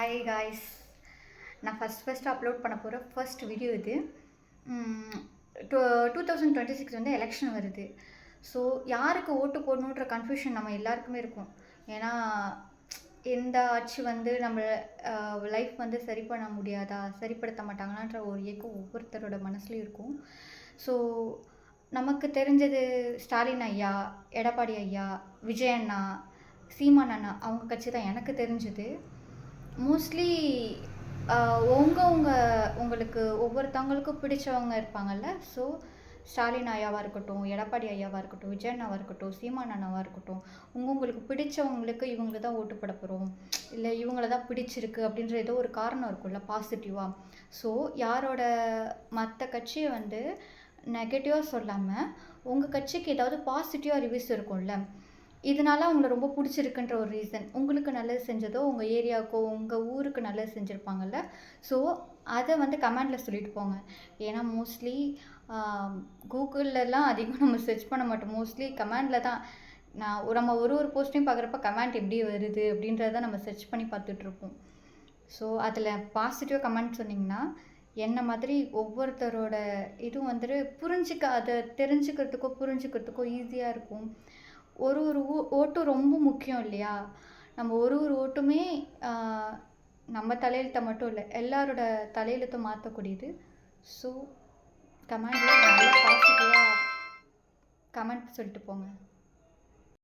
Hi guys, நான் first upload பண்ண போகிற ஃபர்ஸ்ட் வீடியோ இது. 2026 வந்து எலெக்ஷன் வருது. ஸோ யாருக்கு ஓட்டு போடணுன்ற கன்ஃபியூஷன் நம்ம எல்லாருக்குமே இருக்கும். ஏன்னா எந்த ஆட்சி வந்து நம்ம லைஃப் வந்து சரி பண்ண முடியாதா, சரிப்படுத்த மாட்டாங்களான்ற ஒரு ஏக்கம் ஒவ்வொருத்தரோட மனசுலையும் இருக்கும். ஸோ நமக்கு தெரிஞ்சது ஸ்டாலின் ஐயா, எடப்பாடி ஐயா, விஜய் அண்ணா, சீமான் அண்ணா, அவங்க கட்சி தான் எனக்கு தெரிஞ்சது. மோஸ்ட்லி உங்களுக்கு ஒவ்வொருத்தவங்களுக்கும் பிடிச்சவங்க இருப்பாங்கள்ல. ஸோ ஸ்டாலின் ஐயாவாக இருக்கட்டும், எடப்பாடி ஐயாவாக இருக்கட்டும், விஜய் அண்ணாவாக இருக்கட்டும், சீமான் அண்ணாவாக இருக்கட்டும், உங்களுக்கு பிடிச்சவங்களுக்கு இவங்களை தான் ஓட்டு போட போகிறோம், இல்லை இவங்கள தான் பிடிச்சிருக்கு அப்படின்ற ஏதோ ஒரு காரணம் இருக்கும்ல பாசிட்டிவாக. ஸோ யாரோட மற்ற கட்சியை வந்து நெகட்டிவாக சொல்லாமல் உங்கள் கட்சிக்கு ஏதாவது பாசிட்டிவாக ரிவ்யூஸ் இருக்கும்ல, இதனால அவங்கள ரொம்ப பிடிச்சிருக்குன்ற ஒரு ரீசன், உங்களுக்கு நல்லது செஞ்சதோ உங்கள் ஏரியாவுக்கோ உங்கள் ஊருக்கு நல்லது செஞ்சுருப்பாங்கல்ல. ஸோ அதை வந்து கமெண்டில் சொல்லிட்டு போங்க. ஏன்னா மோஸ்ட்லி கூகுளெலாம் அதிகம் நம்ம சர்ச் பண்ண மாட்டோம். மோஸ்ட்லி கமெண்டில் தான் நம்ம ஒரு போஸ்ட்டையும் பார்க்குறப்ப கமெண்ட் எப்படி வருது அப்படின்றத நம்ம சர்ச் பண்ணி பார்த்துட்ருப்போம். ஸோ அதில் பாசிட்டிவாக கமெண்ட் சொன்னிங்கன்னா என்ன மாதிரி ஒவ்வொருத்தரோட இதுவும் வந்துட்டு அதை தெரிஞ்சுக்கிறதுக்கோ புரிஞ்சுக்கிறதுக்கோ ஈஸியாக இருக்கும். ஒரு ஓட்டும் ரொம்ப முக்கியம் இல்லையா? நம்ம ஒரு ஓட்டுமே நம்ம தலையெழுத்தை மட்டும் இல்லை, எல்லாரோட தலையெழுத்தும் மாற்றக்கூடியது. ஸோ கமெண்டில் நல்லா பாசிட்டிவாக கமெண்ட் சொல்லிட்டு போங்க.